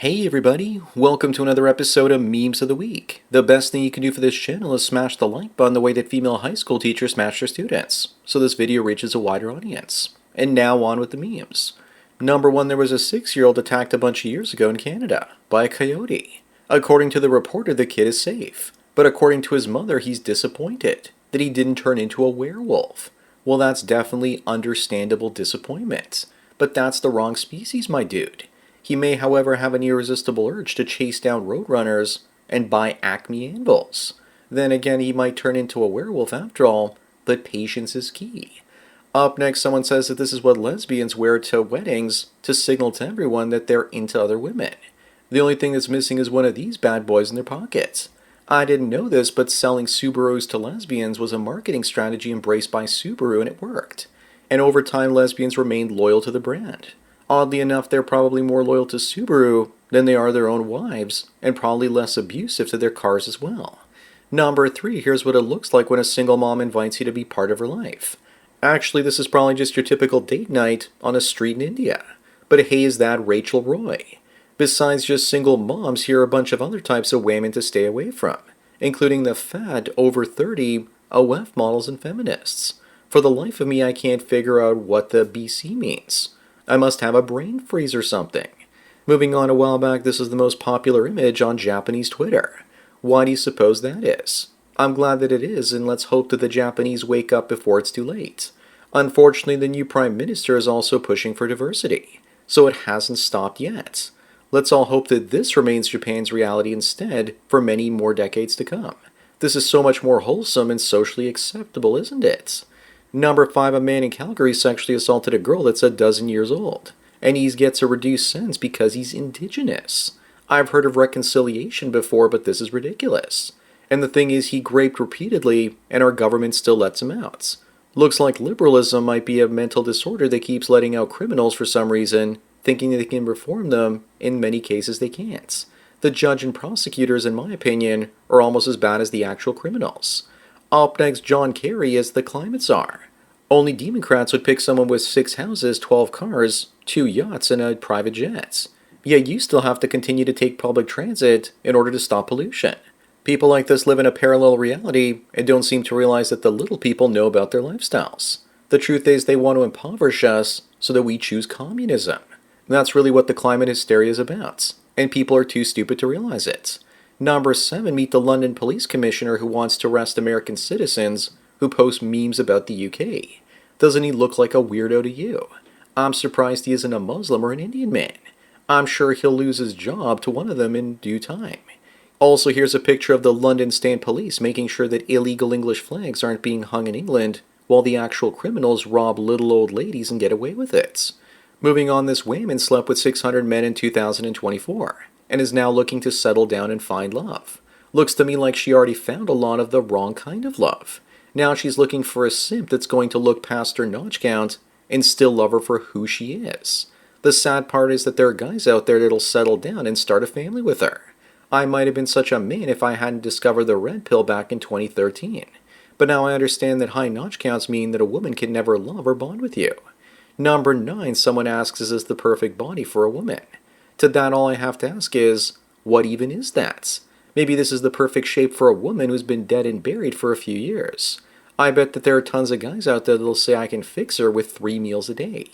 Hey everybody, welcome to another episode of Memes of the Week. The best thing you can do for this channel is smash the like button the way that female high school teachers smash their students, so this video reaches a wider audience. And now on with the memes. Number 1, there was a 6-year-old attacked a bunch of years ago in Canada by a coyote. According to the reporter, the kid is safe, but according to his mother, he's disappointed that he didn't turn into a werewolf. Well, that's definitely understandable disappointment, but that's the wrong species, my dude. He may, however, have an irresistible urge to chase down roadrunners and buy Acme anvils. Then again, he might turn into a werewolf after all, but patience is key. Up next, someone says that this is what lesbians wear to weddings to signal to everyone that they're into other women. The only thing that's missing is one of these bad boys in their pockets. I didn't know this, but selling Subarus to lesbians was a marketing strategy embraced by Subaru, and it worked. And over time, lesbians remained loyal to the brand. Oddly enough, they're probably more loyal to Subaru than they are their own wives, and probably less abusive to their cars as well. Number 3, here's what it looks like when a single mom invites you to be part of her life. Actually, this is probably just your typical date night on a street in India. But hey, is that Rachel Roy? Besides just single moms, here are a bunch of other types of women to stay away from, including the fat, over 30 OF models and feminists. For the life of me, I can't figure out what the BC means. I must have a brain freeze or something. Moving on, a while back, this is the most popular image on Japanese Twitter. Why do you suppose that is? I'm glad that it is, and let's hope that the Japanese wake up before it's too late. Unfortunately, the new Prime Minister is also pushing for diversity, so it hasn't stopped yet. Let's all hope that this remains Japan's reality instead for many more decades to come. This is so much more wholesome and socially acceptable, isn't it? Number 5, a man in Calgary sexually assaulted a girl that's a dozen years old, and he gets a reduced sentence because he's indigenous. I've heard of reconciliation before, but this is ridiculous. And the thing is, he raped repeatedly, and our government still lets him out. Looks like liberalism might be a mental disorder that keeps letting out criminals for some reason, thinking they can reform them. In many cases, they can't. The judge and prosecutors, in my opinion, are almost as bad as the actual criminals. Up next, John Kerry is the climate czar. Only Democrats would pick someone with 6 houses, 12 cars, 2 yachts, and a private jet. Yet you still have to continue to take public transit in order to stop pollution. People like this live in a parallel reality and don't seem to realize that the little people know about their lifestyles. The truth is they want to impoverish us so that we choose communism. And that's really what the climate hysteria is about, and people are too stupid to realize it. Number 7, meet the London Police Commissioner who wants to arrest American citizens who post memes about the UK. Doesn't he look like a weirdo to you? I'm surprised he isn't a Muslim or an Indian man. I'm sure he'll lose his job to one of them in due time. Also, here's a picture of the London Stand Police making sure that illegal English flags aren't being hung in England, while the actual criminals rob little old ladies and get away with it. Moving on, this woman slept with 600 men in 2024. And is now looking to settle down and find love. Looks to me like she already found a lot of the wrong kind of love. Now she's looking for a simp that's going to look past her notch count and still love her for who she is. The sad part is that there are guys out there that'll settle down and start a family with her. I might have been such a man if I hadn't discovered the red pill back in 2013. But now I understand that high notch counts mean that a woman can never love or bond with you. Number 9, someone asks, is this the perfect body for a woman? To that, all I have to ask is, what even is that? Maybe this is the perfect shape for a woman who's been dead and buried for a few years. I bet that there are tons of guys out there that'll say I can fix her with 3 meals a day.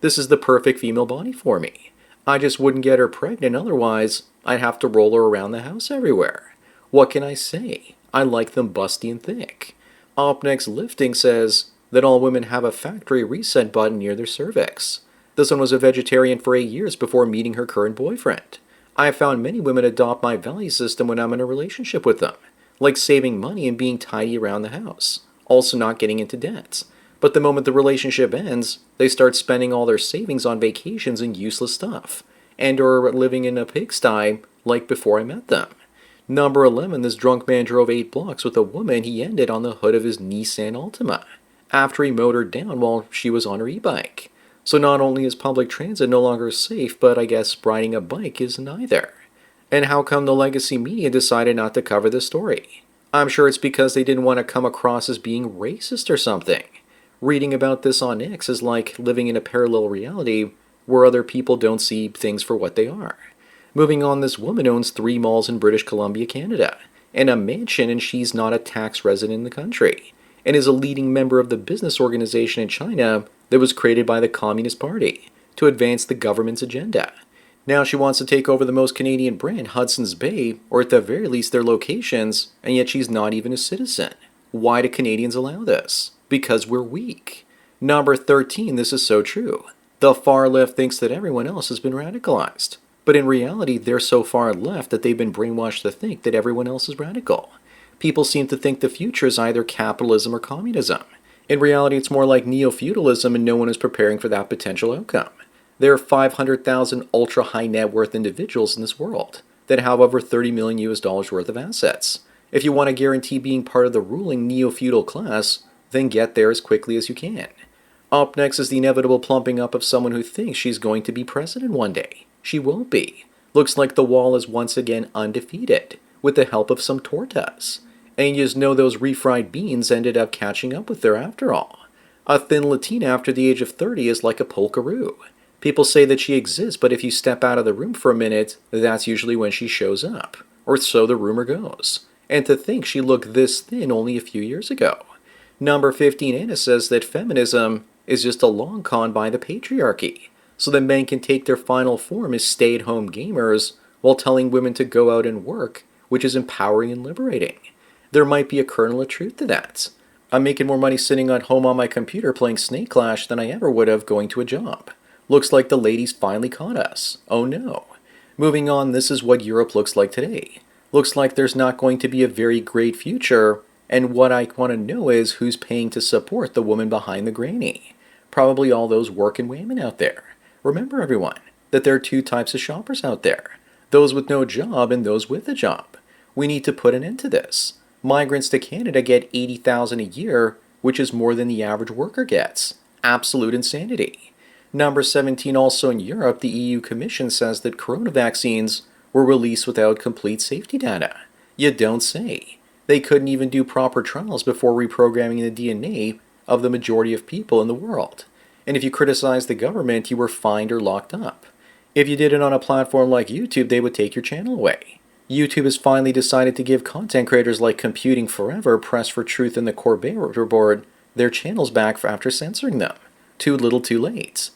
This is the perfect female body for me. I just wouldn't get her pregnant, otherwise I'd have to roll her around the house everywhere. What can I say? I like them busty and thick. Up next, Lifting says that all women have a factory reset button near their cervix. This one was a vegetarian for 8 years before meeting her current boyfriend. I have found many women adopt my value system when I'm in a relationship with them, like saving money and being tidy around the house, also not getting into debt. But the moment the relationship ends, they start spending all their savings on vacations and useless stuff, and or living in a pigsty like before I met them. Number 11, this drunk man drove 8 blocks with a woman he ended on the hood of his Nissan Altima, after he mowed her down while she was on her e-bike. So not only is public transit no longer safe, but I guess riding a bike isn't either. And how come the legacy media decided not to cover this story? I'm sure it's because they didn't want to come across as being racist or something. Reading about this on X is like living in a parallel reality where other people don't see things for what they are. Moving on, this woman owns 3 malls in British Columbia, Canada, and a mansion, and she's not a tax resident in the country, and is a leading member of the business organization in China that was created by the Communist Party to advance the government's agenda. Now she wants to take over the most Canadian brand, Hudson's Bay, or at the very least their locations, and yet she's not even a citizen. Why do Canadians allow this? Because we're weak. Number 13, this is so true. The far left thinks that everyone else has been radicalized. But in reality, they're so far left that they've been brainwashed to think that everyone else is radical. People seem to think the future is either capitalism or communism. In reality, it's more like neo-feudalism, and no one is preparing for that potential outcome. There are 500,000 ultra-high net worth individuals in this world that have over $30 million worth of assets. If you want to guarantee being part of the ruling neo-feudal class, then get there as quickly as you can. Up next is the inevitable plumping up of someone who thinks she's going to be president one day. She won't be. Looks like the wall is once again undefeated, with the help of some tortas. And you just know those refried beans ended up catching up with her after all. A thin Latina after the age of 30 is like a polkaroo. People say that she exists, but if you step out of the room for a minute, that's usually when she shows up. Or so the rumor goes. And to think she looked this thin only a few years ago. Number 15, Anna says that feminism is just a long con by the patriarchy, so that men can take their final form as stay-at-home gamers while telling women to go out and work, which is empowering and liberating. There might be a kernel of truth to that. I'm making more money sitting at home on my computer playing Snake Clash than I ever would have going to a job. Looks like the ladies finally caught us. Oh no. Moving on, this is what Europe looks like today. Looks like there's not going to be a very great future, and what I want to know is who's paying to support the woman behind the granny. Probably all those working women out there. Remember, everyone, that there are 2 types of shoppers out there. Those with no job and those with a job. We need to put an end to this. Migrants to Canada get $80,000 a year, which is more than the average worker gets. Absolute insanity. Number 17, also in Europe, the EU Commission says that corona vaccines were released without complete safety data. You don't say. They couldn't even do proper trials before reprogramming the DNA of the majority of people in the world. And if you criticized the government, you were fined or locked up. If you did it on a platform like YouTube, they would take your channel away. YouTube has finally decided to give content creators like Computing Forever, Press for Truth, and the Corbett Board their channels back after censoring them. Too little too late.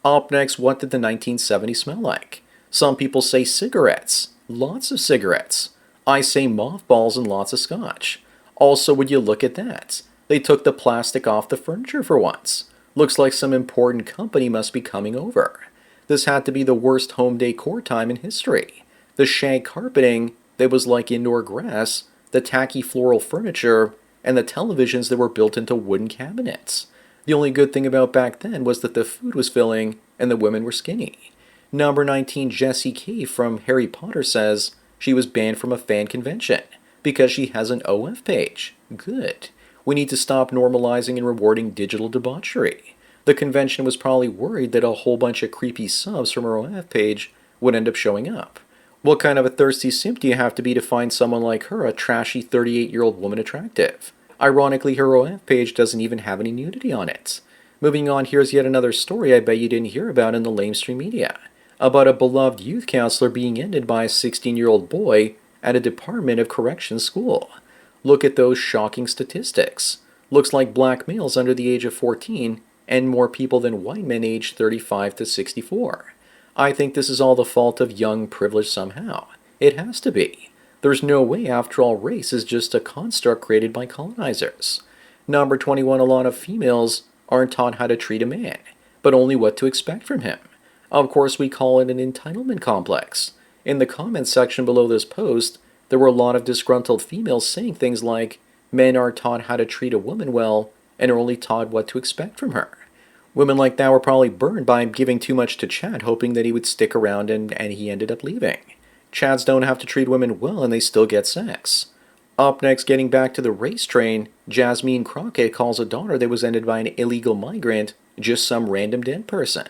Up next, what did the 1970s smell like? Some people say cigarettes. Lots of cigarettes. I say mothballs and lots of scotch. Also, would you look at that? They took the plastic off the furniture for once. Looks like some important company must be coming over. This had to be the worst home decor time in history. The shag carpeting that was like indoor grass, the tacky floral furniture, and the televisions that were built into wooden cabinets. The only good thing about back then was that the food was filling and the women were skinny. Number 19, Jessie K from Harry Potter says she was banned from a fan convention because she has an OF page. Good. We need to stop normalizing and rewarding digital debauchery. The convention was probably worried that a whole bunch of creepy subs from her OF page would end up showing up. What kind of a thirsty simp do you have to be to find someone like her, a trashy 38-year-old woman, attractive? Ironically, her OF page doesn't even have any nudity on it. Moving on, here's yet another story I bet you didn't hear about in the lamestream media. About a beloved youth counselor being ended by a 16-year-old boy at a Department of Corrections school. Look at those shocking statistics. Looks like black males under the age of 14 and more people than white men aged 35 to 64. I think this is all the fault of young privilege somehow. It has to be. There's no way, after all, race is just a construct created by colonizers. Number 21, a lot of females aren't taught how to treat a man, but only what to expect from him. Of course, we call it an entitlement complex. In the comments section below this post, there were a lot of disgruntled females saying things like, men aren't taught how to treat a woman well and are only taught what to expect from her. Women like that were probably burned by giving too much to Chad, hoping that he would stick around, and he ended up leaving. Chads don't have to treat women well and they still get sex. Up next, getting back to the race train, Jasmine Crockett calls a daughter that was ended by an illegal migrant just some random dead person.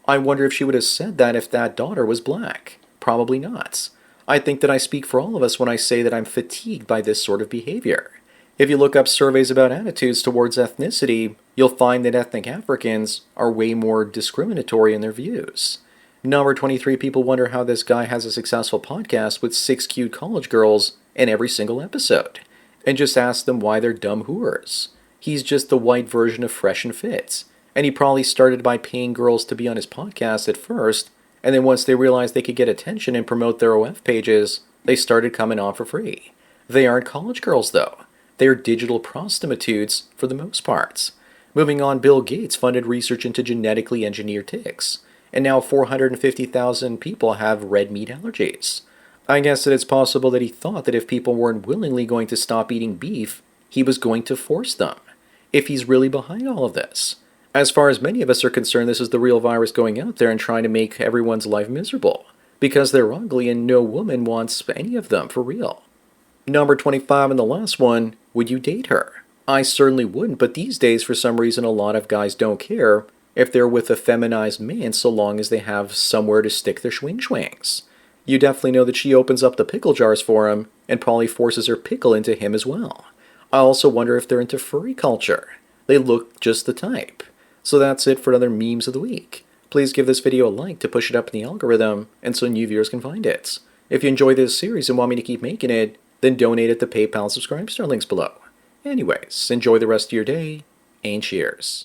I wonder if she would have said that if that daughter was black. Probably not. I think that I speak for all of us when I say that I'm fatigued by this sort of behavior. If you look up surveys about attitudes towards ethnicity, you'll find that ethnic Africans are way more discriminatory in their views. Number 23, people wonder how this guy has a successful podcast with 6 cute college girls in every single episode, and just ask them why they're dumb whores. He's just the white version of Fresh and Fit, and he probably started by paying girls to be on his podcast at first, and then once they realized they could get attention and promote their OF pages, they started coming on for free. They aren't college girls, though. They are digital prostitutes for the most part. Moving on, Bill Gates funded research into genetically engineered ticks, and now 450,000 people have red meat allergies. I guess that it's possible that he thought that if people weren't willingly going to stop eating beef, he was going to force them, if he's really behind all of this. As far as many of us are concerned, this is the real virus going out there and trying to make everyone's life miserable, because they're ugly and no woman wants any of them for real. Number 25 and the last one, would you date her? I certainly wouldn't, but these days for some reason a lot of guys don't care if they're with a feminized man so long as they have somewhere to stick their swings. You definitely know that she opens up the pickle jars for him and probably forces her pickle into him as well. I also wonder if they're into furry culture. They look just the type. So that's it for another Memes of the Week. Please give this video a like to push it up in the algorithm and so new viewers can find it. If you enjoy this series and want me to keep making it, then donate at the PayPal subscribe star links below. Anyways, enjoy the rest of your day, and cheers.